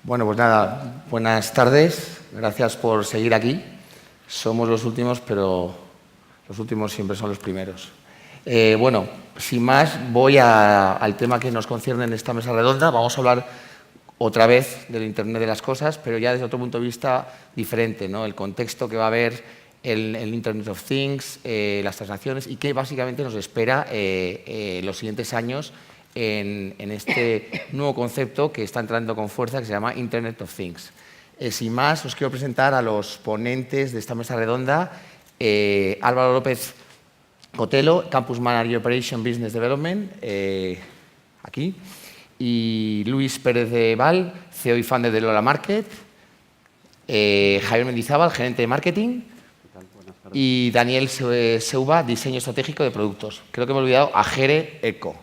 Bueno, pues nada, buenas tardes. Gracias por seguir aquí. Somos los últimos, pero los últimos siempre son los primeros. Bueno, sin más, voy al tema que nos concierne en esta mesa redonda. Vamos a hablar otra vez del Internet de las cosas, pero ya desde otro punto de vista diferente, ¿no? El contexto que va a haber el Internet of Things, las transacciones y qué básicamente nos espera los siguientes años en este nuevo concepto que está entrando con fuerza, que se llama Internet of Things. Sin más, os quiero presentar a los ponentes de esta mesa redonda. Álvaro López Cotelo, Campus Manager Operation Business Development, aquí. Y Luis Pérez de Val, CEO y founder de Lola Market. Javier Mendizábal, gerente de marketing. Y Daniel Seuba, diseño estratégico de productos. Creo que me he olvidado a Jere Eco,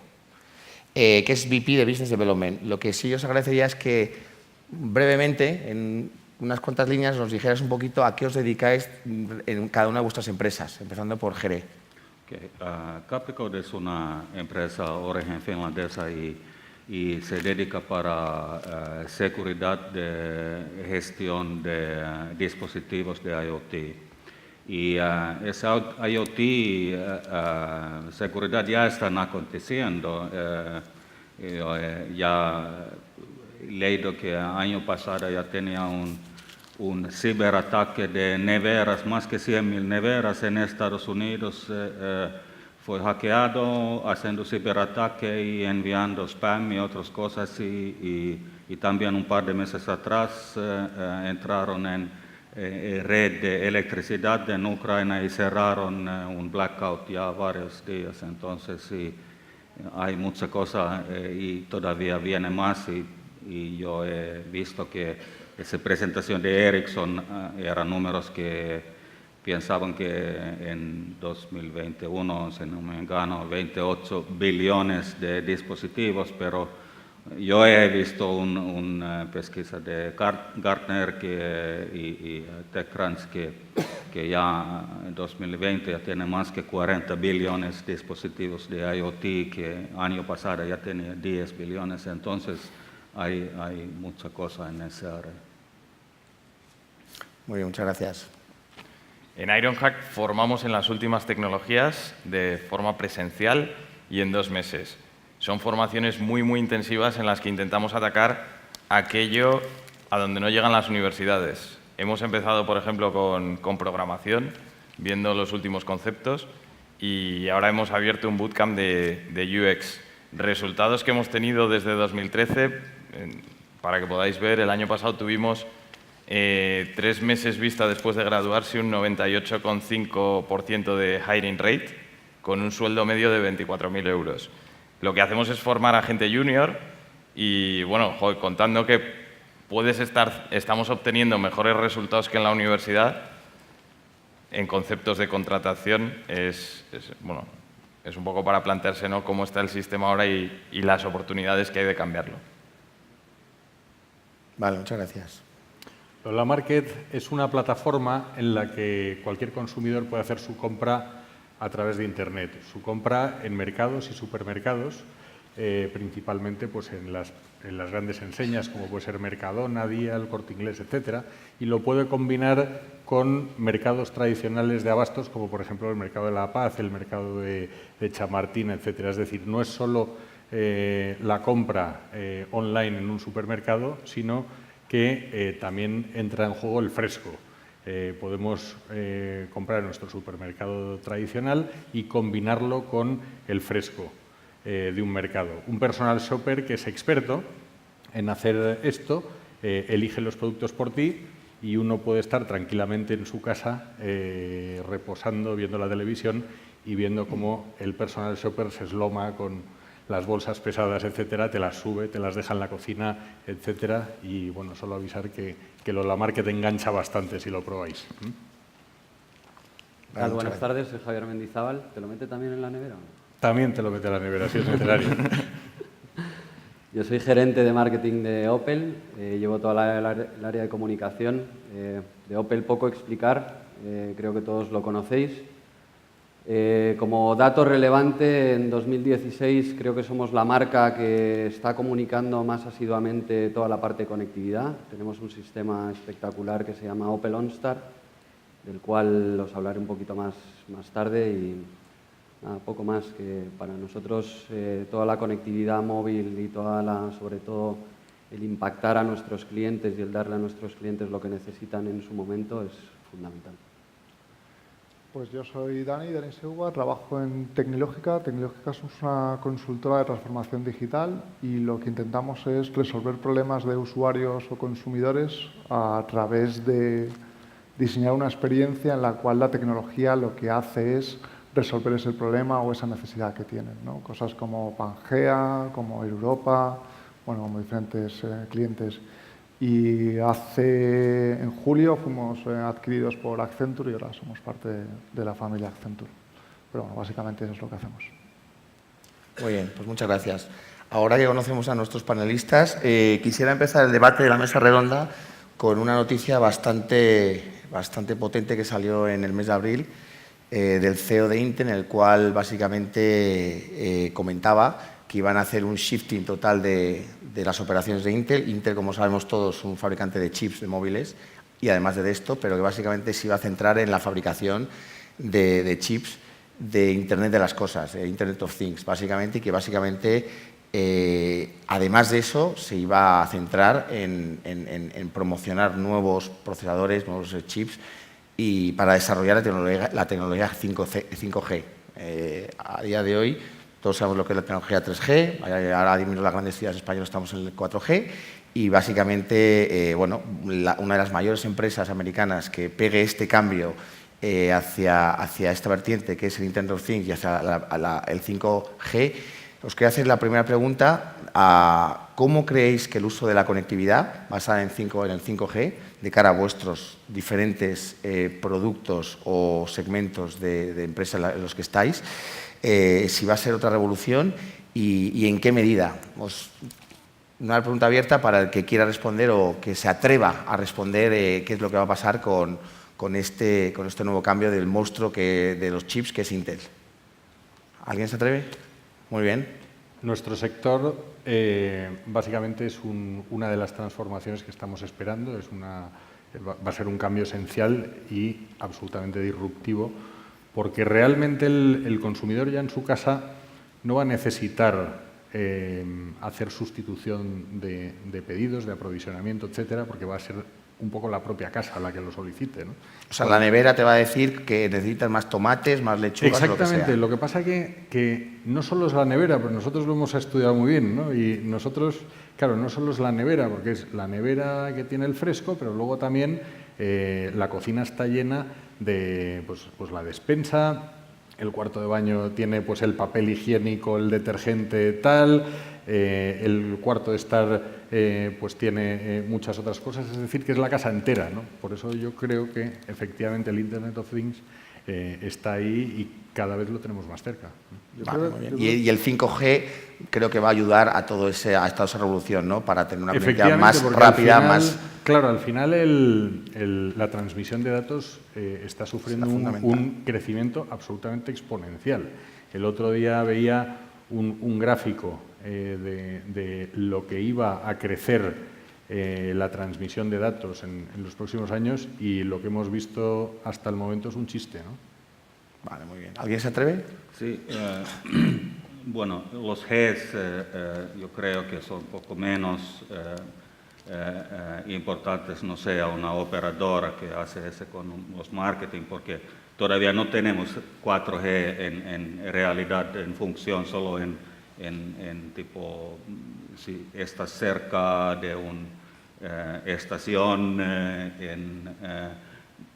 que es VP de Business Development. Lo que sí os agradecería es que brevemente, en unas cuantas líneas, nos dijeras un poquito a qué os dedicáis en cada una de vuestras empresas, empezando por Jere. Capricode es una empresa origen finlandesa y se dedica para seguridad de gestión de dispositivos de IoT. Y esa IoT seguridad ya están aconteciendo. Ya he leído que el año pasado ya tenía un ciberataque de neveras, más que 100.000 neveras en Estados Unidos. Fue hackeado haciendo ciberataque y enviando spam y otras cosas. Y también un par de meses atrás entraron en red de electricidad en Ucrania y cerraron un blackout ya varios días. Entonces sí, hay mucha cosa y todavía viene más. Y yo he visto que esa presentación de Ericsson eran números que pensaban que en 2021 se no me engano 28 billones de dispositivos, pero yo he visto una pesquisa de Gartner y TechCrunch que ya en 2020 ya tiene más que 40 billones de dispositivos de IoT, que año pasado ya tenía 10 billones, entonces hay mucha cosa en esa área. Muy bien, muchas gracias. En Ironhack formamos en las últimas tecnologías de forma presencial y en 2 meses. Son formaciones muy intensivas en las que intentamos atacar aquello a donde no llegan las universidades. Hemos empezado, por ejemplo, con programación, viendo los últimos conceptos, y ahora hemos abierto un bootcamp de UX. Resultados que hemos tenido desde 2013, para que podáis ver, el año pasado tuvimos 3 meses vista después de graduarse un 98,5% de hiring rate con un sueldo medio de 24.000 euros. Lo que hacemos es formar a gente junior y, bueno, contando que estamos obteniendo mejores resultados que en la universidad, en conceptos de contratación, es un poco para plantearse, ¿no?, cómo está el sistema ahora y las oportunidades que hay de cambiarlo. Vale, muchas gracias. Lola Market es una plataforma en la que cualquier consumidor puede hacer su compra a través de Internet. Su compra en mercados y supermercados, principalmente pues, en las grandes enseñas, como puede ser Mercadona, Día, El Corte Inglés, etcétera, y lo puede combinar con mercados tradicionales de abastos, como por ejemplo el Mercado de la Paz, el Mercado de Chamartín, etcétera. Es decir, no es solo la compra online en un supermercado, sino que también entra en juego el fresco. Podemos comprar en nuestro supermercado tradicional y combinarlo con el fresco de un mercado. Un personal shopper que es experto en hacer esto, elige los productos por ti y uno puede estar tranquilamente en su casa reposando, viendo la televisión y viendo cómo el personal shopper se esloma con las bolsas pesadas, etcétera, te las sube, te las deja en la cocina, etcétera. Y, bueno, solo avisar que Lola Market engancha bastante si lo probáis. Vale, Buenas tardes, soy Javier Mendizábal. ¿Te lo mete también en la nevera? También te lo mete en la nevera, si es necesario. Yo soy gerente de marketing de Opel. Llevo toda el área de comunicación. De Opel poco explicar, creo que todos lo conocéis. Como dato relevante, en 2016 creo que somos la marca que está comunicando más asiduamente toda la parte de conectividad. Tenemos un sistema espectacular que se llama Opel OnStar, del cual os hablaré un poquito más tarde y nada, poco más que para nosotros toda la conectividad móvil y sobre todo el impactar a nuestros clientes y el darle a nuestros clientes lo que necesitan en su momento es fundamental. Pues yo soy Dani Seua, trabajo en Tecnológica. Tecnológica es una consultora de transformación digital y lo que intentamos es resolver problemas de usuarios o consumidores a través de diseñar una experiencia en la cual la tecnología lo que hace es resolver ese problema o esa necesidad que tienen, ¿no? Cosas como Pangea, como Europa, bueno, como diferentes clientes. Y en julio fuimos adquiridos por Accenture y ahora somos parte de la familia Accenture. Pero bueno, básicamente eso es lo que hacemos. Muy bien, pues muchas gracias. Ahora que conocemos a nuestros panelistas, quisiera empezar el debate de la mesa redonda con una noticia bastante potente que salió en el mes de abril del CEO de Intel, en el cual básicamente comentaba que iban a hacer un shifting total de las operaciones de Intel. Intel, como sabemos todos, es un fabricante de chips de móviles y además de esto, pero que básicamente se iba a centrar en la fabricación de chips de Internet de las cosas, Internet of Things, básicamente, y que básicamente, además de eso, se iba a centrar en promocionar nuevos procesadores, nuevos chips y para desarrollar la tecnología 5G. A día de hoy, todos sabemos lo que es la tecnología 3G, ahora mismo las grandes ciudades españolas estamos en el 4G y básicamente, bueno, una de las mayores empresas americanas que pegue este cambio hacia esta vertiente que es el Internet of Things y hacia el 5G, os quería hacer la primera pregunta. ¿Cómo creéis que el uso de la conectividad basada en el 5G de cara a vuestros diferentes productos o segmentos de empresas en los que estáis, si va a ser otra revolución y en qué medida? Una pregunta abierta para el que quiera responder o que se atreva a responder qué es lo que va a pasar con este nuevo cambio del monstruo de los chips que es Intel. ¿Alguien se atreve? Muy bien. Nuestro sector básicamente es una de las transformaciones que estamos esperando. Va a ser un cambio esencial y absolutamente disruptivo, porque realmente el consumidor ya en su casa no va a necesitar hacer sustitución de pedidos, de aprovisionamiento, etcétera, porque va a ser un poco la propia casa la que lo solicite, ¿no? O sea, la nevera te va a decir que necesitas más tomates, más lechugas, exactamente. Lo que sea. Lo que pasa que no solo es la nevera, pero nosotros lo hemos estudiado muy bien, ¿no? Y nosotros, claro, no solo es la nevera, porque es la nevera que tiene el fresco, pero luego también la cocina está llena de pues la despensa, el cuarto de baño tiene pues el papel higiénico, el detergente tal, el cuarto de estar pues tiene muchas otras cosas, es decir, que es la casa entera, ¿no? Por eso yo creo que efectivamente el Internet of Things está ahí y cada vez lo tenemos más cerca. Vale, muy bien. Y el 5G creo que va a ayudar a toda esa revolución, ¿no? Para tener una conectividad más rápida, más... Claro, al final la transmisión de datos está sufriendo un crecimiento absolutamente exponencial. El otro día veía un gráfico de lo que iba a crecer la transmisión de datos en los próximos años y lo que hemos visto hasta el momento es un chiste, ¿no? Vale, muy bien. ¿Alguien se atreve? Sí, bueno, los Gs yo creo que son un poco menos importantes, no sé, a una operadora que hace eso con los marketing, porque todavía no tenemos 4G en realidad en función, solo en tipo, si estás cerca de una estación en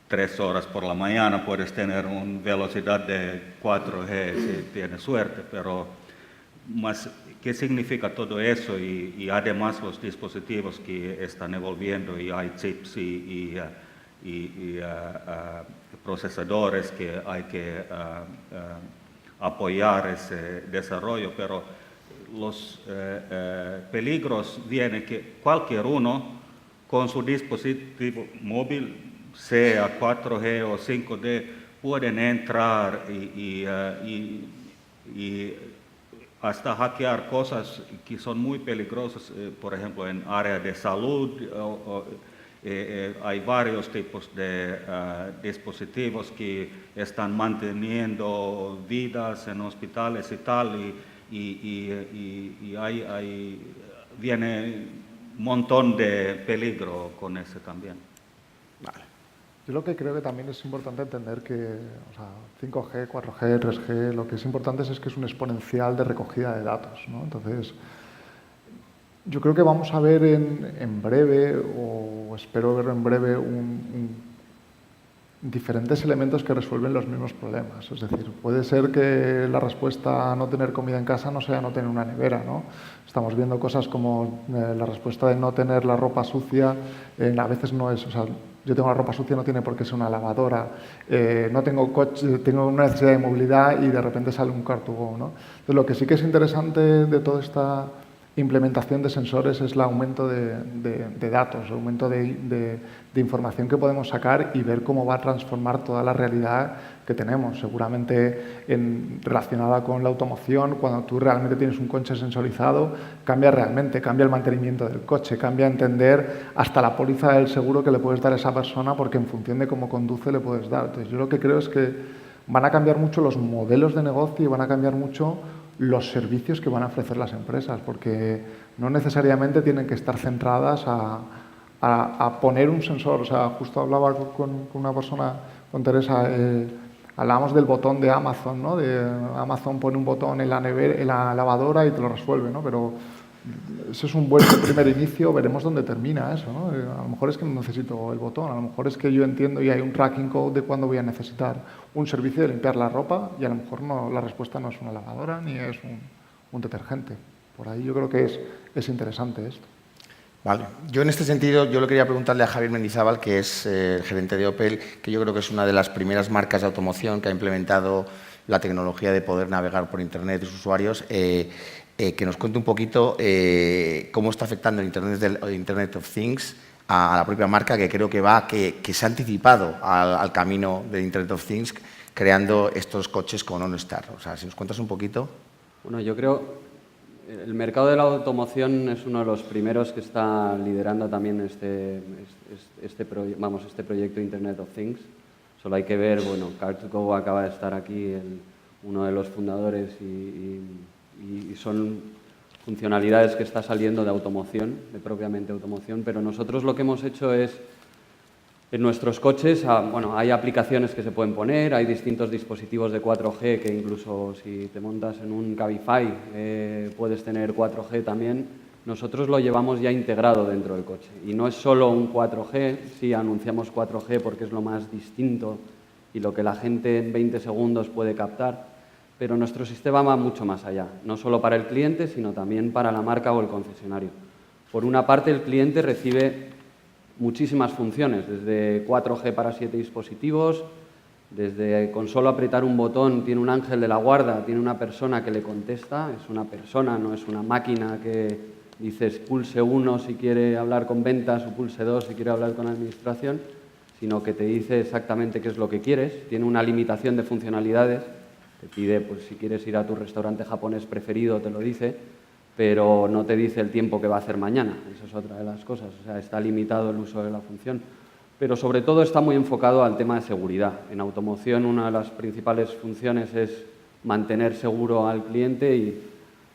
3 horas por la mañana, puedes tener una velocidad de 4G si tienes suerte, pero más, ¿qué significa todo eso? Y además los dispositivos que están evolviendo y hay chips y procesadores que hay que apoyar ese desarrollo, pero los peligros vienen que cualquier uno con su dispositivo móvil, sea 4G o 5D, pueden entrar y hasta hackear cosas que son muy peligrosas, por ejemplo, en área de salud. Hay varios tipos de dispositivos que están manteniendo vidas en hospitales y tal, y viene un montón de peligro con ese también. Vale. Yo lo que creo que también es importante entender que 5G, 4G, 3G, lo que es importante es que es un exponencial de recogida de datos, ¿no? Entonces, yo creo que vamos a ver en breve, o espero ver en breve, diferentes elementos que resuelven los mismos problemas. Es decir, puede ser que la respuesta a no tener comida en casa no sea no tener una nevera, ¿no? Estamos viendo cosas como la respuesta de no tener la ropa sucia, a veces no es... yo tengo la ropa sucia, no tiene por qué ser una lavadora, no tengo coche, tengo una necesidad de movilidad y de repente sale un Car2Go, ¿no? Entonces, lo que sí que es interesante de toda esta implementación de sensores es el aumento de datos, el aumento de información que podemos sacar y ver cómo va a transformar toda la realidad que tenemos. Seguramente relacionada con la automoción, cuando tú realmente tienes un coche sensorizado, cambia realmente, cambia el mantenimiento del coche, cambia entender hasta la póliza del seguro que le puedes dar a esa persona, porque en función de cómo conduce le puedes dar. Entonces, yo lo que creo es que van a cambiar mucho los modelos de negocio y van a cambiar mucho los servicios que van a ofrecer las empresas, porque no necesariamente tienen que estar centradas a poner un sensor. O sea, justo hablaba con una persona, con Teresa, hablábamos del botón de Amazon, ¿no? Amazon pone un botón en la lavadora y te lo resuelve, ¿no? Pero ese es un buen primer inicio, veremos dónde termina eso, ¿no? A lo mejor es que no necesito el botón, a lo mejor es que yo entiendo y hay un tracking code de cuándo voy a necesitar un servicio de limpiar la ropa y a lo mejor la respuesta no es una lavadora ni es un detergente. Por ahí yo creo que es interesante esto. Vale. Yo en este sentido, yo le quería preguntarle a Javier Mendizábal, que es el gerente de Opel, que yo creo que es una de las primeras marcas de automoción que ha implementado la tecnología de poder navegar por Internet de sus usuarios, que nos cuente un poquito cómo está afectando el Internet of Things a la propia marca, que creo que se ha anticipado al camino del Internet of Things, creando estos coches con OnStar. O sea, si nos cuentas un poquito. Bueno, yo creo el mercado de la automoción es uno de los primeros que está liderando también este proyecto Internet of Things. Solo hay que ver, bueno, Car2Go acaba de estar aquí, uno de los fundadores, y son funcionalidades que está saliendo de automoción, de propiamente automoción, pero nosotros lo que hemos hecho es, en nuestros coches, bueno, hay aplicaciones que se pueden poner, hay distintos dispositivos de 4G que incluso si te montas en un Cabify puedes tener 4G también. Nosotros lo llevamos ya integrado dentro del coche y no es solo un 4G, sí anunciamos 4G porque es lo más distinto y lo que la gente en 20 segundos puede captar, pero nuestro sistema va mucho más allá, no solo para el cliente, sino también para la marca o el concesionario. Por una parte, el cliente recibe muchísimas funciones, desde 4G para 7 dispositivos, desde con solo apretar un botón tiene un ángel de la guarda, tiene una persona que le contesta, es una persona, no es una máquina que dices pulse 1 si quiere hablar con ventas o pulse 2 si quiere hablar con administración, sino que te dice exactamente qué es lo que quieres, tiene una limitación de funcionalidades, te pide, pues si quieres ir a tu restaurante japonés preferido te lo dice, pero no te dice el tiempo que va a hacer mañana, esa es otra de las cosas, o sea, está limitado el uso de la función. Pero sobre todo está muy enfocado al tema de seguridad. En automoción una de las principales funciones es mantener seguro al cliente y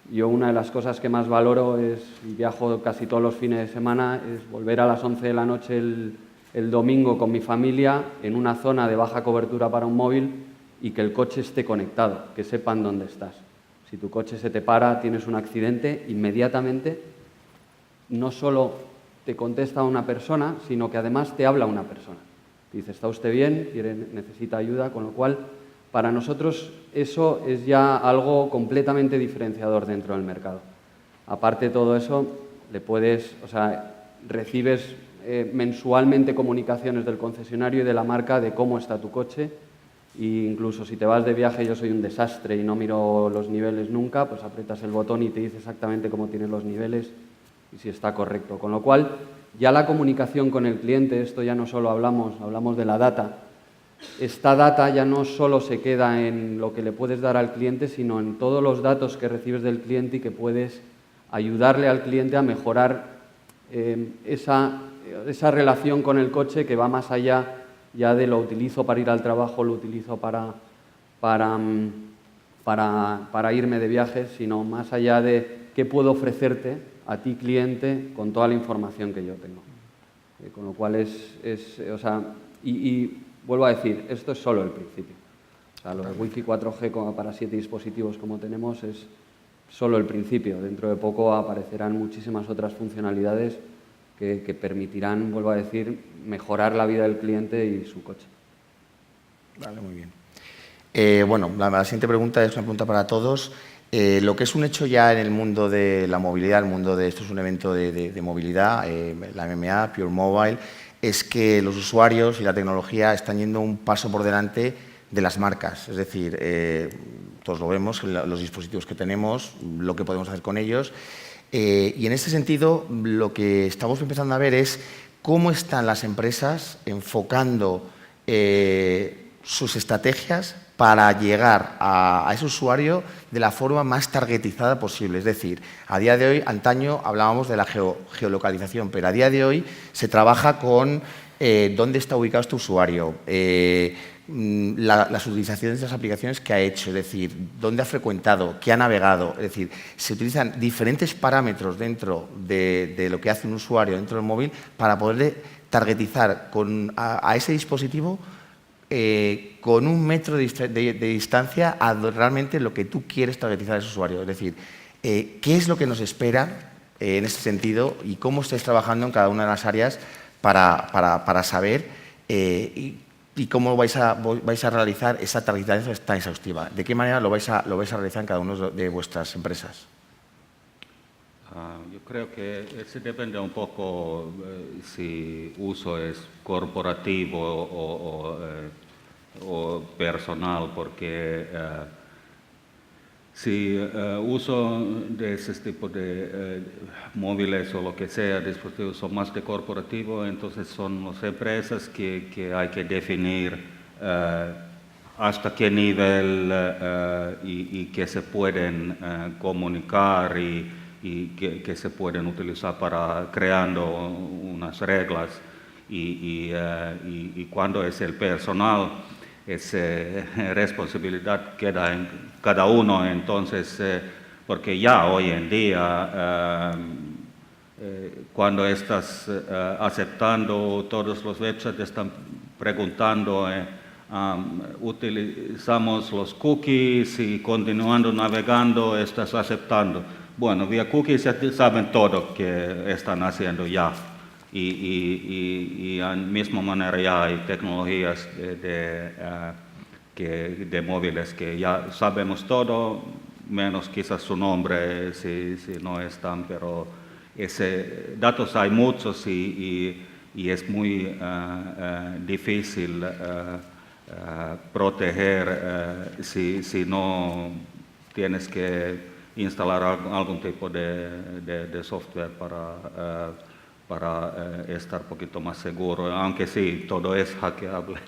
yo una de las cosas que más valoro es, y viajo casi todos los fines de semana, es volver a las 11 de la noche el domingo con mi familia en una zona de baja cobertura para un móvil y que el coche esté conectado, que sepan dónde estás. Si tu coche se te para, tienes un accidente, inmediatamente no solo te contesta una persona, sino que además te habla una persona. Te dice, ¿está usted bien? ¿Necesita ayuda? Con lo cual, para nosotros eso es ya algo completamente diferenciador dentro del mercado. Aparte de todo eso, recibes mensualmente comunicaciones del concesionario y de la marca de cómo está tu coche. E incluso si te vas de viaje, yo soy un desastre y no miro los niveles nunca, pues aprietas el botón y te dice exactamente cómo tienes los niveles y si está correcto. Con lo cual, ya la comunicación con el cliente, esto ya no solo hablamos de la data, esta data ya no solo se queda en lo que le puedes dar al cliente, sino en todos los datos que recibes del cliente y que puedes ayudarle al cliente a mejorar esa relación con el coche que va más allá ya de lo utilizo para ir al trabajo, lo utilizo para irme de viaje, sino más allá de qué puedo ofrecerte a ti, cliente, con toda la información que yo tengo. Con lo cual y vuelvo a decir, esto es solo el principio. O sea, lo de Wi-Fi 4G como para 7 dispositivos como tenemos es solo el principio. Dentro de poco aparecerán muchísimas otras funcionalidades que permitirán, vuelvo a decir, mejorar la vida del cliente y su coche. Vale, muy bien. Bueno, la siguiente pregunta es una pregunta para todos. Lo que es un hecho ya en el mundo de la movilidad, esto es un evento de movilidad, la MMA, Pure Mobile, es que los usuarios y la tecnología están yendo un paso por delante de las marcas. Es decir, todos lo vemos, los dispositivos que tenemos, lo que podemos hacer con ellos. Y en este sentido, lo que estamos empezando a ver es cómo están las empresas enfocando sus estrategias para llegar a ese usuario de la forma más targetizada posible. Es decir, a día de hoy, antaño hablábamos de la geolocalización, pero a día de hoy se trabaja con dónde está ubicado este usuario, las utilizaciones de las aplicaciones que ha hecho, es decir, dónde ha frecuentado, qué ha navegado. Es decir, se utilizan diferentes parámetros dentro de lo que hace un usuario dentro del móvil para poderle targetizar a ese dispositivo con 1 metro de distancia a realmente lo que tú quieres targetizar a ese usuario. Es decir, ¿qué es lo que nos espera en este sentido y cómo estáis trabajando en cada una de las áreas para saber y cómo vais a realizar esa targetización tan exhaustiva? ¿De qué manera lo vais a realizar en cada una de vuestras empresas? Yo creo que eso depende un poco si uso es corporativo o personal, porque si uso de ese tipo de móviles o lo que sea, dispositivos son más de corporativo, entonces son las empresas que hay que definir hasta qué nivel y que se pueden comunicar y que se pueden utilizar para creando unas reglas y cuando es el personal, esa responsabilidad queda en cada uno. Entonces, porque ya hoy en día, cuando estás aceptando, todos los websites están preguntando, utilizamos los cookies y continuando navegando, estás aceptando. Bueno, vía cookies ya saben todo que están haciendo ya. Y de la misma manera ya hay tecnologías de móviles que ya sabemos todo, menos quizás su nombre si no están, pero datos hay muchos y es muy difícil proteger si no tienes que instalar algún tipo de software para estar un poquito más seguro, aunque sí, todo es hackeable.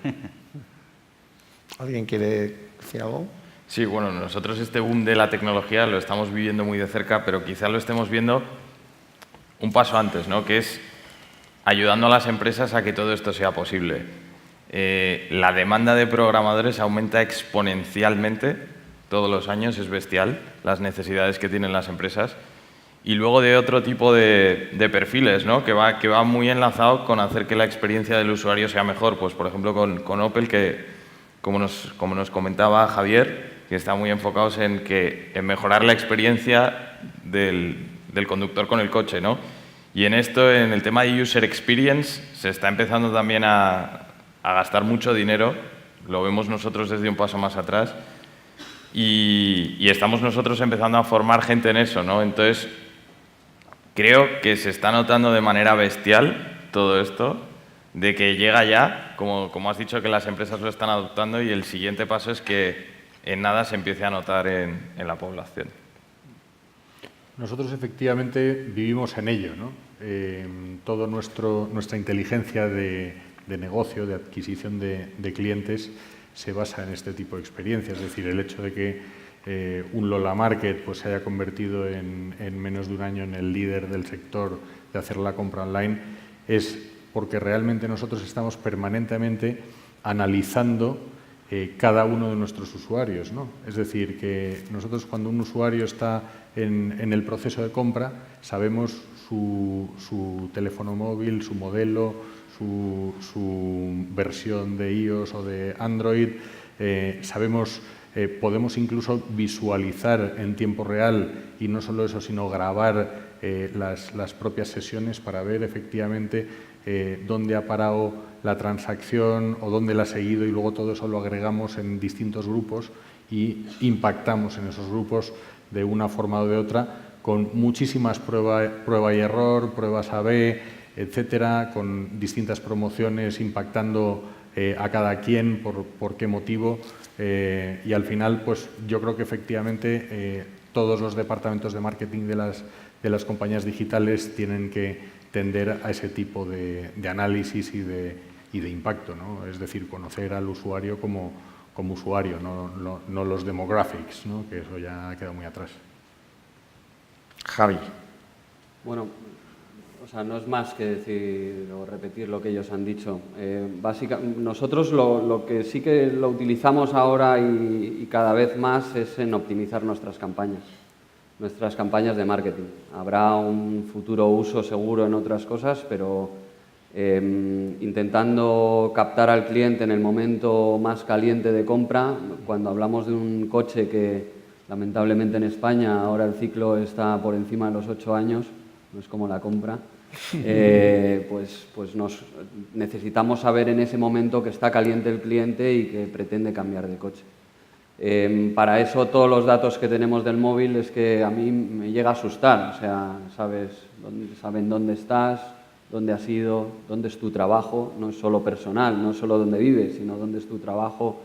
¿Alguien quiere decir algo? Sí, bueno, nosotros este boom de la tecnología lo estamos viviendo muy de cerca, pero quizá lo estemos viendo un paso antes, ¿no? Que es ayudando a las empresas a que todo esto sea posible. La demanda de programadores aumenta exponencialmente todos los años, es bestial las necesidades que tienen las empresas. Y luego de otro tipo de perfiles, ¿no? que va muy enlazado con hacer que la experiencia del usuario sea mejor. Pues, por ejemplo, con Opel, que como nos comentaba Javier, que está muy enfocados en mejorar la experiencia del conductor con el coche, ¿no? Y en esto, en el tema de User Experience, se está empezando también a gastar mucho dinero. Lo vemos nosotros desde un paso más atrás. Y estamos nosotros empezando a formar gente en eso, ¿no? Entonces, creo que se está notando de manera bestial todo esto, de que llega ya, como has dicho, que las empresas lo están adoptando, y el siguiente paso es que en nada se empiece a notar en la población. Nosotros efectivamente vivimos en ello, ¿no? Toda nuestra inteligencia de negocio, de adquisición de clientes, se basa en este tipo de experiencias. Es decir, el hecho de que un Lola Market pues, se haya convertido en menos de un año en el líder del sector de hacer la compra online es porque realmente nosotros estamos permanentemente analizando cada uno de nuestros usuarios, ¿no? Es decir, que nosotros cuando un usuario está en el proceso de compra sabemos su teléfono móvil, su modelo, su versión de iOS o de Android, podemos incluso visualizar en tiempo real y no solo eso, sino grabar las propias sesiones para ver efectivamente dónde ha parado la transacción o dónde la ha seguido, y luego todo eso lo agregamos en distintos grupos y impactamos en esos grupos de una forma o de otra con muchísimas prueba y error, pruebas A/B, etcétera, con distintas promociones impactando a cada quien, por qué motivo, y al final pues yo creo que efectivamente todos los departamentos de marketing de las compañías digitales tienen que tender a ese tipo de análisis y de impacto, ¿no? Es decir, conocer al usuario como usuario, no los demographics, ¿no? Que eso ya ha quedado muy atrás. Javi. Bueno, o sea, no es más que decir o repetir lo que ellos han dicho. Nosotros lo que sí que lo utilizamos ahora y cada vez más es en optimizar nuestras campañas de marketing. Habrá un futuro uso seguro en otras cosas, pero intentando captar al cliente en el momento más caliente de compra. Cuando hablamos de un coche que lamentablemente en España ahora el ciclo está por encima de los 8 años, no es como la compra, pues necesitamos saber en ese momento que está caliente el cliente y que pretende cambiar de coche. Para eso todos los datos que tenemos del móvil es que a mí me llega a asustar. O sea, saben dónde estás, dónde has ido, dónde es tu trabajo. No es solo personal, no es solo dónde vives, sino dónde es tu trabajo.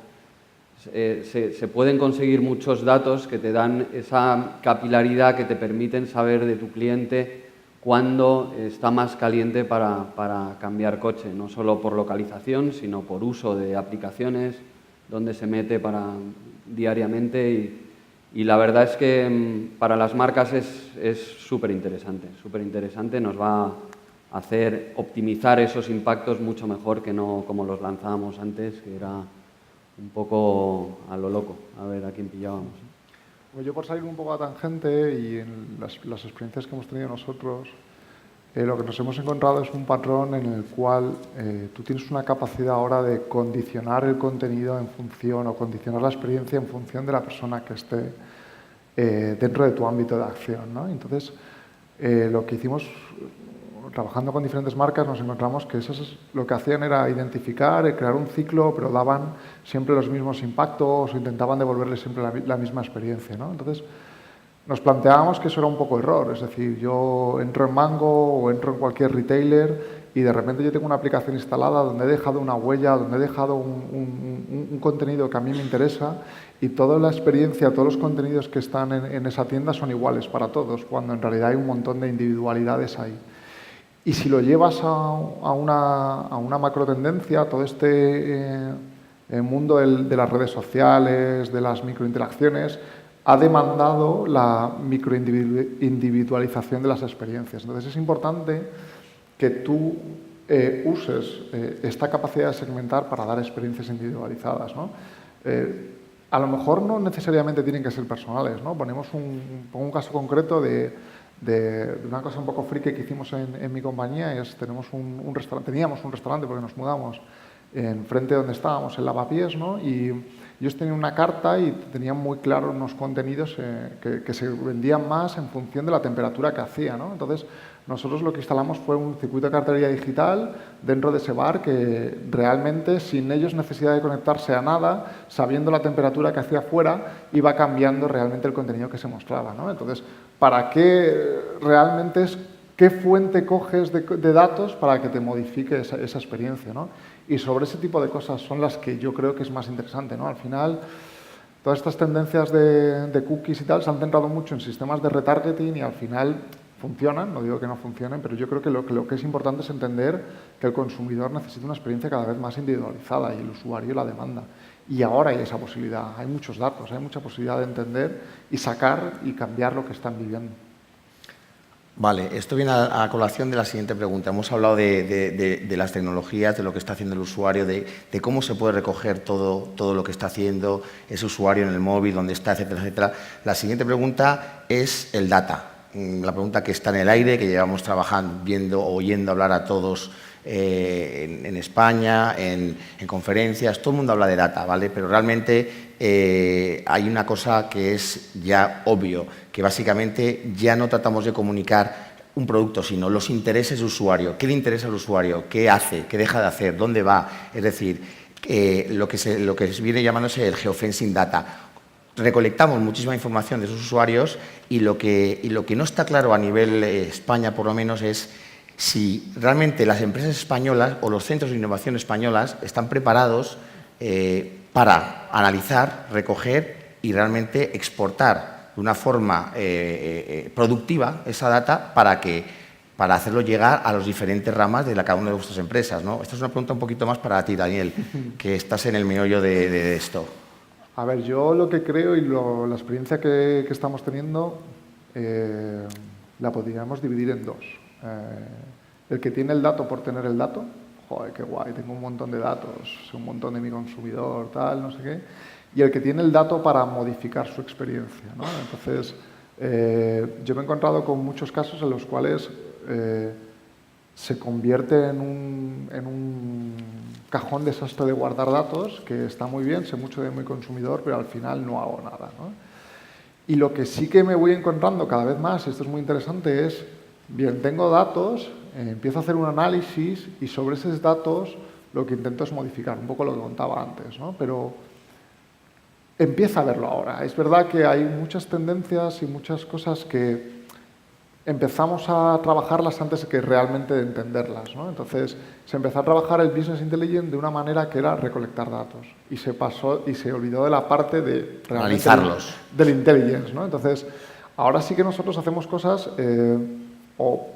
Se pueden conseguir muchos datos que te dan esa capilaridad que te permiten saber de tu cliente cuándo está más caliente para cambiar coche. No solo por localización, sino por uso de aplicaciones, dónde se mete diariamente, y la verdad es que para las marcas es súper interesante, nos va a hacer optimizar esos impactos mucho mejor que no como los lanzábamos antes, que era un poco a lo loco, a ver a quién pillábamos. Pues yo, por salir un poco a tangente y en las experiencias que hemos tenido nosotros, lo que nos hemos encontrado es un patrón en el cual tú tienes una capacidad ahora de condicionar el contenido en función, o condicionar la experiencia en función de la persona que esté dentro de tu ámbito de acción, ¿no? Entonces, lo que hicimos trabajando con diferentes marcas, nos encontramos que lo que hacían era identificar, crear un ciclo, pero daban siempre los mismos impactos o intentaban devolverle siempre la misma experiencia, ¿no? Entonces, nos planteábamos que eso era un poco error, es decir, yo entro en Mango o entro en cualquier retailer y de repente yo tengo una aplicación instalada donde he dejado una huella, donde he dejado un contenido que a mí me interesa, y toda la experiencia, todos los contenidos que están en esa tienda son iguales para todos, cuando en realidad hay un montón de individualidades ahí. Y si lo llevas a una macro tendencia, todo este mundo de las redes sociales, de las microinteracciones, ha demandado la microindividualización de las experiencias. Entonces, es importante que tú uses esta capacidad de segmentar para dar experiencias individualizadas, ¿no? A lo mejor no necesariamente tienen que ser personales, ¿no? Pongo un caso concreto de una cosa un poco friki que hicimos en mi compañía. Teníamos un restaurante porque nos mudamos enfrente de donde estábamos, en Lavapiés, ¿no? Y ellos tenían una carta y tenían muy claros unos contenidos que se vendían más en función de la temperatura que hacía, ¿no? Entonces, nosotros lo que instalamos fue un circuito de cartelería digital dentro de ese bar que realmente, sin ellos necesidad de conectarse a nada, sabiendo la temperatura que hacía afuera, iba cambiando realmente el contenido que se mostraba, ¿no? Entonces, ¿para qué realmente qué fuente coges de datos para que te modifique esa experiencia, ¿no? Y sobre ese tipo de cosas son las que yo creo que es más interesante, ¿no? Al final, todas estas tendencias de cookies y tal se han centrado mucho en sistemas de retargeting y al final Funcionan, no digo que no funcionen, pero yo creo que lo que es importante es entender que el consumidor necesita una experiencia cada vez más individualizada y el usuario la demanda. Y ahora hay esa posibilidad, hay muchos datos, hay mucha posibilidad de entender y sacar y cambiar lo que están viviendo. Vale, esto viene a colación de la siguiente pregunta. Hemos hablado de las tecnologías, de lo que está haciendo el usuario, de cómo se puede recoger todo lo que está haciendo ese usuario en el móvil, dónde está, etcétera, etcétera. La siguiente pregunta es el data. La pregunta que está en el aire, que llevamos trabajando, oyendo hablar a todos en España, en conferencias, todo el mundo habla de data, ¿vale? Pero realmente hay una cosa que es ya obvio, que básicamente ya no tratamos de comunicar un producto, sino los intereses del usuario. ¿Qué le interesa al usuario? ¿Qué hace? ¿Qué deja de hacer? ¿Dónde va? Es decir, lo que viene llamándose el geofencing data. Recolectamos muchísima información de esos usuarios y lo que no está claro a nivel España, por lo menos, es si realmente las empresas españolas o los centros de innovación españolas están preparados para analizar, recoger y realmente exportar de una forma productiva esa data para hacerlo llegar a las diferentes ramas de cada una de vuestras empresas, ¿no? Esta es una pregunta un poquito más para ti, Daniel, que estás en el meollo de esto. A ver, yo lo que creo y la experiencia que estamos teniendo la podríamos dividir en dos. El que tiene el dato por tener el dato, joder, qué guay, tengo un montón de datos, sé un montón de mi consumidor, tal, no sé qué. Y el que tiene el dato para modificar su experiencia, ¿no? Entonces, yo me he encontrado con muchos casos en los cuales se convierte en un cajón desastre de guardar datos, que está muy bien, sé mucho de mi consumidor, pero al final no hago nada, ¿no? Y lo que sí que me voy encontrando cada vez más, y esto es muy interesante, es, bien, tengo datos, empiezo a hacer un análisis y sobre esos datos lo que intento es modificar, un poco lo que contaba antes, ¿no? Pero empieza a verlo ahora. Es verdad que hay muchas tendencias y muchas cosas que empezamos a trabajarlas antes que realmente de entenderlas, ¿no? Entonces, se empezó a trabajar el Business Intelligence de una manera que era recolectar datos y se pasó y se olvidó de la parte de analizarlos, del intelligence, ¿no? Entonces, ahora sí que nosotros hacemos cosas o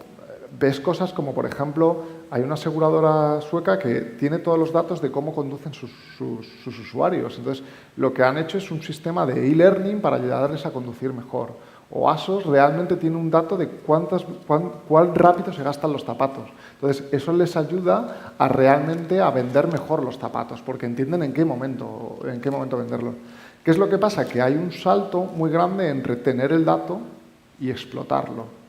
ves cosas como, por ejemplo, hay una aseguradora sueca que tiene todos los datos de cómo conducen sus usuarios. Entonces, lo que han hecho es un sistema de e-learning para ayudarles a conducir mejor. O ASOS realmente tiene un dato de cuán rápido se gastan los zapatos. Entonces, eso les ayuda a realmente a vender mejor los zapatos, porque entienden en qué momento venderlos. ¿Qué es lo que pasa? Que hay un salto muy grande entre tener el dato y explotarlo.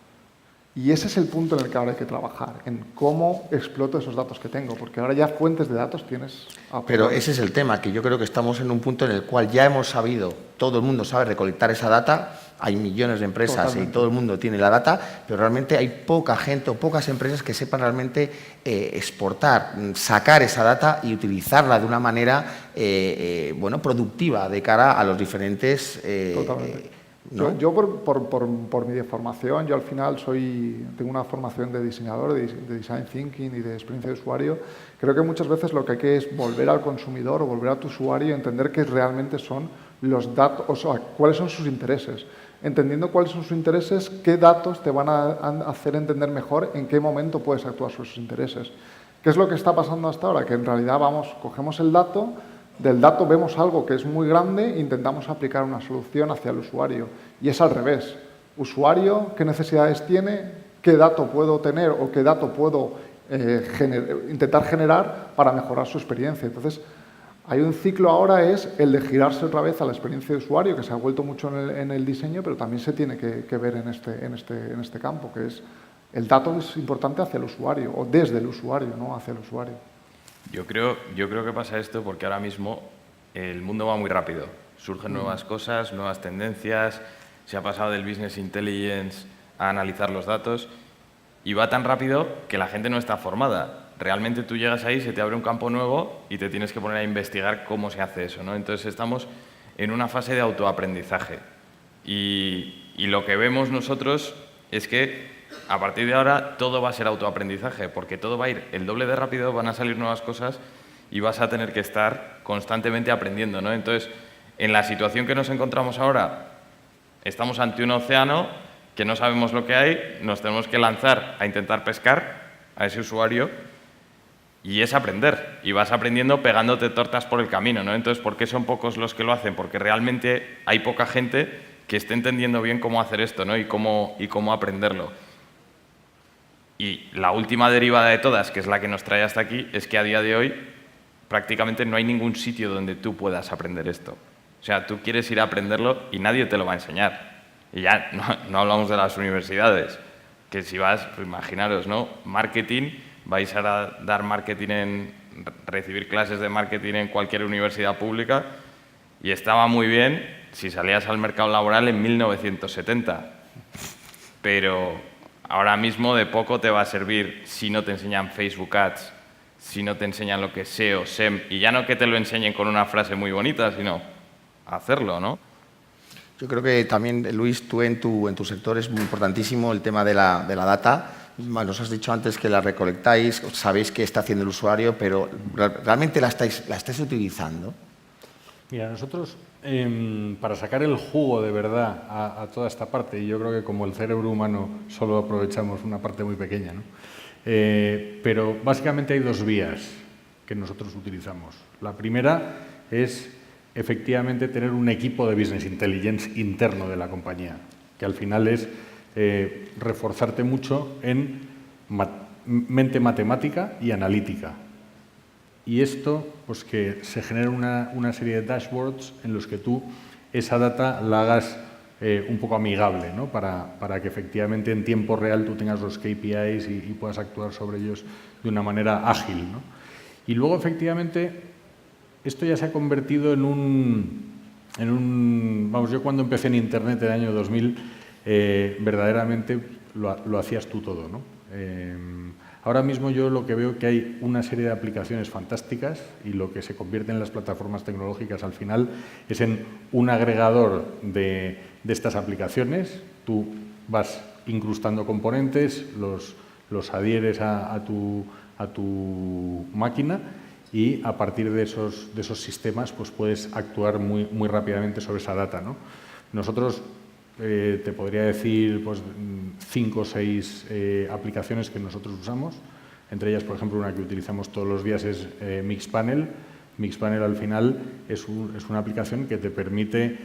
Y ese es el punto en el que ahora hay que trabajar, en cómo exploto esos datos que tengo, porque ahora ya fuentes de datos tienes. Pero ese es el tema, que yo creo que estamos en un punto en el cual ya hemos sabido, todo el mundo sabe recolectar esa data, hay millones de empresas y todo el mundo tiene la data, pero realmente hay poca gente o pocas empresas que sepan realmente exportar, sacar esa data y utilizarla de una manera productiva de cara a los diferentes... ¿no? Yo por mi formación, yo al final tengo una formación de diseñador, de design thinking y de experiencia de usuario. Creo que muchas veces lo que hay que es volver al consumidor o volver a tu usuario y entender qué realmente son los datos, o sea, cuáles son sus intereses. Entendiendo cuáles son sus intereses, qué datos te van a hacer entender mejor en qué momento puedes actuar sobre sus intereses. ¿Qué es lo que está pasando hasta ahora? Que en realidad cogemos el dato, del dato vemos algo que es muy grande e intentamos aplicar una solución hacia el usuario. Y es al revés. Usuario, ¿qué necesidades tiene? ¿Qué dato puedo tener o qué dato puedo intentar generar para mejorar su experiencia? Entonces, hay un ciclo ahora, es el de girarse otra vez a la experiencia de usuario, que se ha vuelto mucho en el diseño, pero también se tiene que ver en este campo, que es el dato es importante hacia el usuario, o desde el usuario, no hacia el usuario. Yo creo que pasa esto porque ahora mismo el mundo va muy rápido. Surgen nuevas cosas, nuevas tendencias, se ha pasado del Business Intelligence a analizar los datos y va tan rápido que la gente no está formada. Realmente tú llegas ahí, se te abre un campo nuevo y te tienes que poner a investigar cómo se hace eso, ¿no? Entonces estamos en una fase de autoaprendizaje y lo que vemos nosotros es que a partir de ahora todo va a ser autoaprendizaje, porque todo va a ir el doble de rápido, van a salir nuevas cosas y vas a tener que estar constantemente aprendiendo, ¿no? Entonces, en la situación que nos encontramos ahora, estamos ante un océano que no sabemos lo que hay, nos tenemos que lanzar a intentar pescar a ese usuario y es aprender. Y vas aprendiendo pegándote tortas por el camino, ¿no? Entonces, ¿por qué son pocos los que lo hacen? Porque realmente hay poca gente que esté entendiendo bien cómo hacer esto, ¿no? y cómo aprenderlo. Y la última derivada de todas, que es la que nos trae hasta aquí, es que a día de hoy prácticamente no hay ningún sitio donde tú puedas aprender esto. O sea, tú quieres ir a aprenderlo y nadie te lo va a enseñar. Y ya no hablamos de las universidades, que si vas, pues imaginaros, ¿no? Marketing, vais a dar marketing recibir clases de marketing en cualquier universidad pública y estaba muy bien si salías al mercado laboral en 1970. Pero ahora mismo de poco te va a servir si no te enseñan Facebook Ads, si no te enseñan lo que es SEO, SEM, y ya no que te lo enseñen con una frase muy bonita, sino hacerlo, ¿no? Yo creo que también, Luis, tú en tu sector es muy importantísimo el tema de la data. Nos has dicho antes que la recolectáis, sabéis qué está haciendo el usuario, pero ¿realmente la estáis utilizando? Mira, nosotros, para sacar el jugo de verdad a toda esta parte, y yo creo que como el cerebro humano solo aprovechamos una parte muy pequeña, ¿no? Pero básicamente hay dos vías que nosotros utilizamos. La primera es efectivamente tener un equipo de business intelligence interno de la compañía, que al final es reforzarte mucho en mente matemática y analítica. Y esto, pues que se genera una serie de dashboards en los que tú esa data la hagas un poco amigable, ¿no? Para que efectivamente en tiempo real tú tengas los KPIs y puedas actuar sobre ellos de una manera ágil, ¿no? Y luego, efectivamente, esto ya se ha convertido en un... Vamos, yo cuando empecé en Internet en el año 2000, verdaderamente lo hacías tú todo, ¿no? Ahora mismo yo lo que veo que hay una serie de aplicaciones fantásticas y lo que se convierte en las plataformas tecnológicas al final es en un agregador de estas aplicaciones. Tú vas incrustando componentes, los adhieres a tu máquina y a partir de esos sistemas pues puedes actuar muy rápidamente sobre esa data, ¿no? Nosotros te podría decir pues, 5 o 6 aplicaciones que nosotros usamos. Entre ellas, por ejemplo, una que utilizamos todos los días es Mixpanel. Mixpanel al final es una aplicación que te permite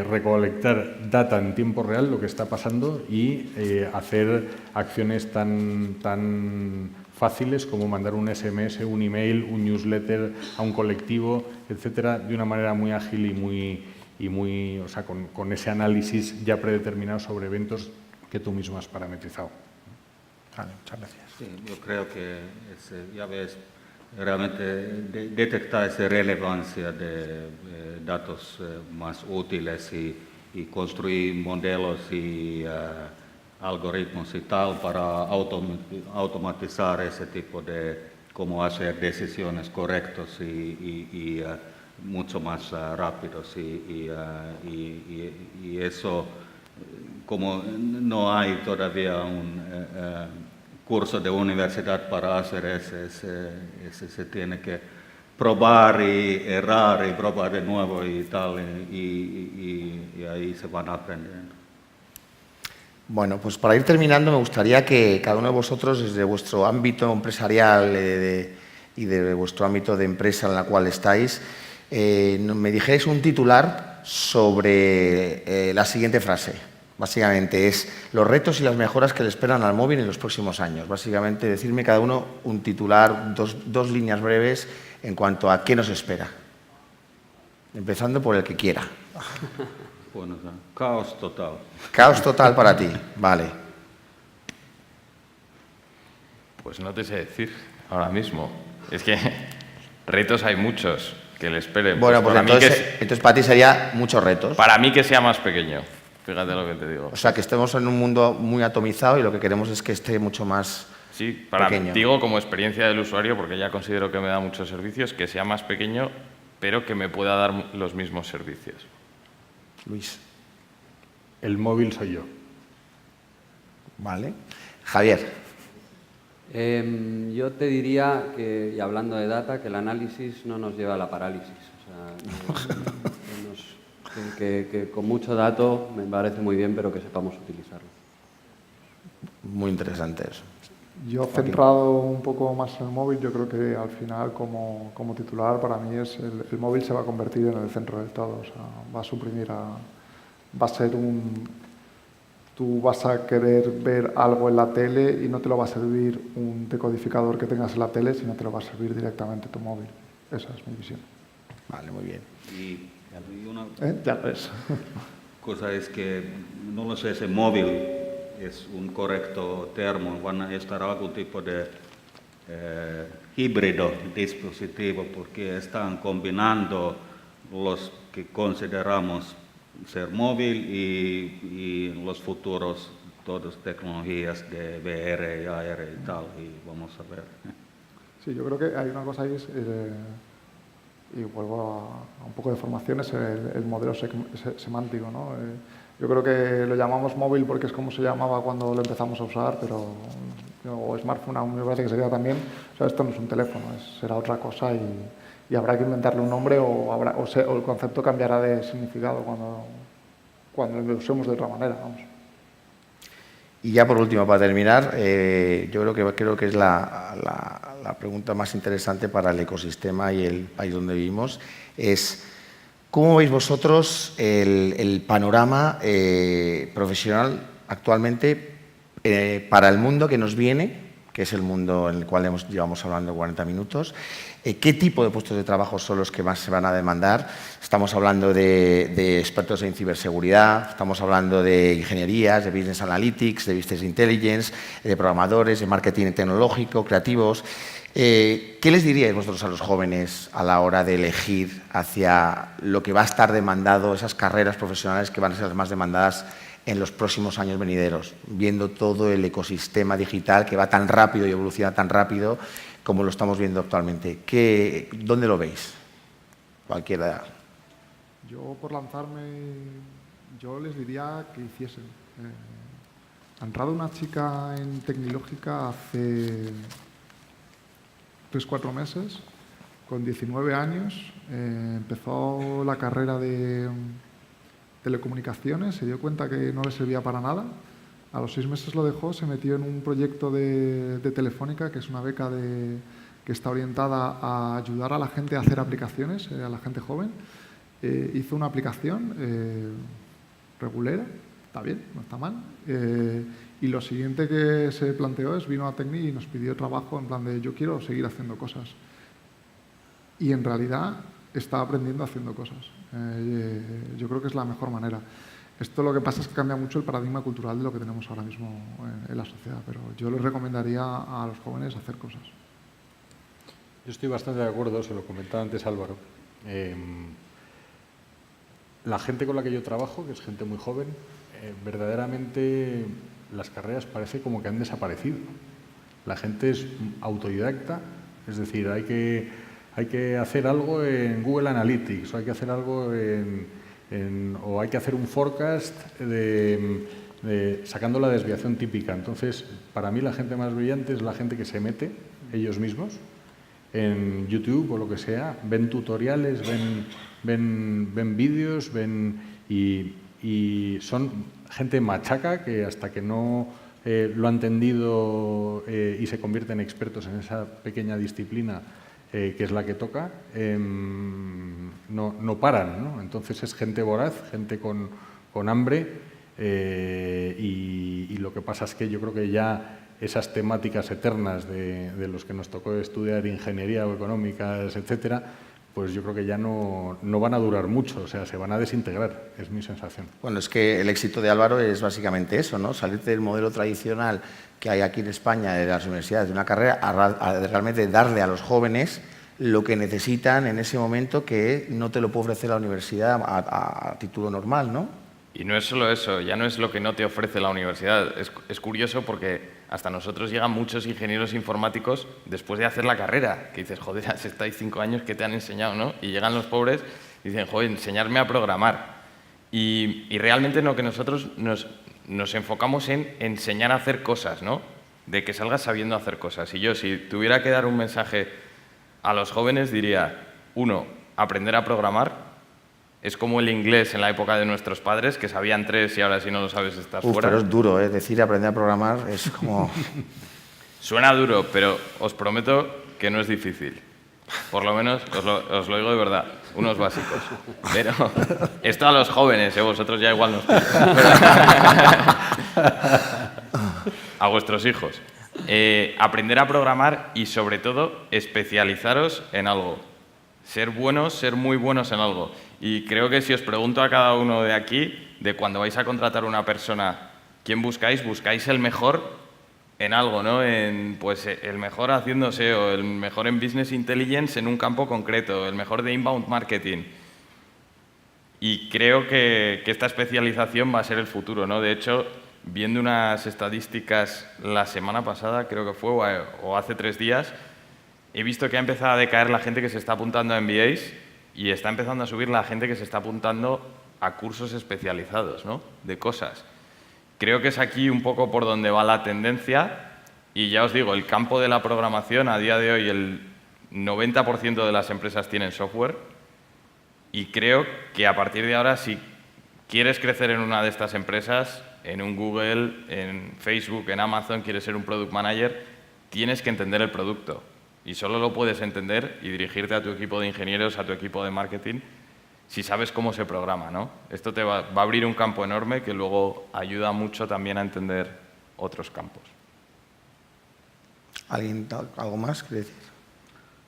recolectar data en tiempo real, lo que está pasando, y hacer acciones tan fáciles como mandar un SMS, un email, un newsletter a un colectivo, etcétera, de una manera muy ágil y muy, o sea, con ese análisis ya predeterminado sobre eventos que tú mismo has parametrizado. Vale, muchas gracias. Sí, yo creo que ya ves, realmente detectar esa relevancia de datos más útiles y construir modelos y algoritmos y tal para automatizar ese tipo de cómo hacer decisiones correctas y mucho más rápidos y eso, como no hay todavía un curso de universidad para hacer ese se tiene que probar y errar y probar de nuevo y tal y ahí se van aprendiendo. Bueno, pues para ir terminando me gustaría que cada uno de vosotros desde vuestro ámbito empresarial y de vuestro ámbito de empresa en la cual estáis me dijerais un titular sobre la siguiente frase. Básicamente es los retos y las mejoras que le esperan al móvil en los próximos años. Básicamente decirme cada uno un titular, dos líneas breves en cuanto a qué nos espera. Empezando por el que quiera. Bueno, caos total. Caos total para ti, vale. Pues no te sé decir ahora mismo. Es que retos hay muchos que le esperen. Bueno, pues entonces para ti sería muchos retos. Para mí que sea más pequeño. Fíjate lo que te digo. O sea, que estemos en un mundo muy atomizado y lo que queremos es que esté mucho más sí, pequeño. Digo como experiencia del usuario, porque ya considero que me da muchos servicios, que sea más pequeño, pero que me pueda dar los mismos servicios. Luis. El móvil soy yo. Vale. Javier. Yo te diría, que, y hablando de data, que el análisis no nos lleva a la parálisis. O sea, que con mucho dato me parece muy bien, pero que sepamos utilizarlo. Muy interesante eso. Yo centrado un poco más en el móvil, yo creo que al final como titular para mí es el móvil se va a convertir en el centro del todo, o sea, va a suprimir va a ser tú vas a querer ver algo en la tele y no te lo va a servir un decodificador que tengas en la tele, sino te lo va a servir directamente tu móvil. Esa es mi visión. Vale, muy bien. Y una Ya ves. cosa es que no lo sé si móvil es un correcto término, van a estar algún tipo de híbrido dispositivo porque están combinando los que consideramos ser móvil y los futuros todas tecnologías de VR y AR y tal, y vamos a ver. Sí, yo creo que hay una cosa ahí, y vuelvo a un poco de formación, es el modelo semántico, ¿no? Yo creo que lo llamamos móvil porque es como se llamaba cuando lo empezamos a usar, pero o smartphone aún me parece que sería también, o sea, esto no es un teléfono, será otra cosa y habrá que inventarle un nombre o el concepto cambiará de significado cuando lo usemos de otra manera, vamos. Y ya por último, para terminar, yo creo que es la pregunta más interesante para el ecosistema y el país donde vivimos, es ¿cómo veis vosotros el panorama profesional actualmente para el mundo que nos viene, que es el mundo en el cual llevamos hablando 40 minutos? ¿Qué tipo de puestos de trabajo son los que más se van a demandar? Estamos hablando de expertos en ciberseguridad, estamos hablando de ingenierías, de business analytics, de business intelligence, de programadores, de marketing tecnológico, creativos. ¿Qué les diríais vosotros a los jóvenes a la hora de elegir hacia lo que va a estar demandado, esas carreras profesionales que van a ser las más demandadas en los próximos años venideros, viendo todo el ecosistema digital que va tan rápido y evoluciona tan rápido como lo estamos viendo actualmente? ¿Dónde lo veis? Cualquiera. Yo, por lanzarme, yo les diría que hiciesen. Ha entrado una chica en Tecnológica hace 3-4 meses, con 19 años, empezó la carrera de telecomunicaciones, se dio cuenta que no le servía para nada. A los 6 meses lo dejó, se metió en un proyecto de Telefónica, que es una beca que está orientada a ayudar a la gente a hacer aplicaciones, a la gente joven. Hizo una aplicación regulera, está bien, no está mal. Y lo siguiente que se planteó vino a Tecni y nos pidió trabajo en plan de yo quiero seguir haciendo cosas. Y en realidad está aprendiendo haciendo cosas. Yo creo que es la mejor manera. Esto lo que pasa es que cambia mucho el paradigma cultural de lo que tenemos ahora mismo en la sociedad, pero yo les recomendaría a los jóvenes hacer cosas. Yo estoy bastante de acuerdo, se lo comentaba antes Álvaro. La gente con la que yo trabajo, que es gente muy joven, verdaderamente las carreras parece como que han desaparecido. La gente es autodidacta, es decir, hay que hacer algo en Google Analytics, o hay que hacer algo o hay que hacer un forecast sacando la desviación típica. Entonces, para mí la gente más brillante es la gente que se mete ellos mismos en YouTube o lo que sea, ven tutoriales, ven vídeos, y son gente machaca que hasta que no lo ha entendido y se convierte en expertos en esa pequeña disciplina que es la que toca, no paran, ¿no? Entonces es gente voraz, gente con hambre, y lo que pasa es que yo creo que ya esas temáticas eternas de los que nos tocó estudiar ingeniería o económicas, etcétera, pues yo creo que ya no van a durar mucho, o sea, se van a desintegrar, es mi sensación. Bueno, es que el éxito de Álvaro es básicamente eso, ¿no? Salirte del modelo tradicional que hay aquí en España de las universidades, de una carrera, a realmente darle a los jóvenes lo que necesitan en ese momento que no te lo puede ofrecer la universidad a título normal, ¿no? Y no es solo eso, ya no es lo que no te ofrece la universidad. Es curioso porque hasta nosotros llegan muchos ingenieros informáticos después de hacer la carrera, que dices, joder, has estado ahí 5 años, ¿qué te han enseñado, no? Y llegan los pobres y dicen, joder, enseñarme a programar. Y realmente lo que nosotros nos enfocamos en enseñar a hacer cosas, ¿no? De que salgas sabiendo hacer cosas. Y yo, si tuviera que dar un mensaje a los jóvenes, diría, 1, aprender a programar. Es como el inglés en la época de nuestros padres, que sabían 3 y ahora si no lo sabes estás fuera. Pero es duro, ¿eh? Decir aprender a programar es como... Suena duro, pero os prometo que no es difícil. Por lo menos os lo digo de verdad, unos básicos. Pero esto a los jóvenes, vosotros ya igual no. A vuestros hijos. Aprender a programar y sobre todo especializaros en algo. Ser buenos, ser muy buenos en algo. Y creo que si os pregunto a cada uno de aquí, de cuando vais a contratar a una persona, ¿quién buscáis? Buscáis el mejor en algo, ¿no? Pues el mejor haciendo SEO, el mejor en Business Intelligence en un campo concreto, el mejor de Inbound Marketing. Y creo que esta especialización va a ser el futuro, ¿no? De hecho, viendo unas estadísticas la semana pasada, creo que fue, o hace 3 días, he visto que ha empezado a decaer la gente que se está apuntando a MBAs y está empezando a subir la gente que se está apuntando a cursos especializados, ¿no? De cosas. Creo que es aquí un poco por donde va la tendencia y ya os digo, el campo de la programación, a día de hoy el 90% de las empresas tienen software y creo que a partir de ahora, si quieres crecer en una de estas empresas, en un Google, en Facebook, en Amazon, quieres ser un Product Manager, tienes que entender el producto. Y solo lo puedes entender y dirigirte a tu equipo de ingenieros, a tu equipo de marketing, si sabes cómo se programa, ¿no? Esto te va a abrir un campo enorme que luego ayuda mucho también a entender otros campos. ¿Alguien algo más que decir?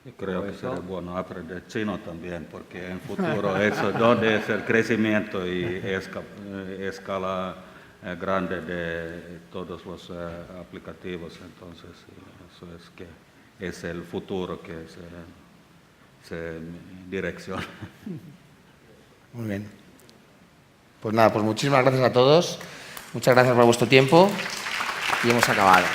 Yo creo que será bueno aprender chino también, porque en futuro eso donde es el crecimiento y escala grande de todos los aplicativos, entonces eso es que es el futuro que se direcciona. Muy bien. Pues nada, pues muchísimas gracias a todos. Muchas gracias por vuestro tiempo y hemos acabado.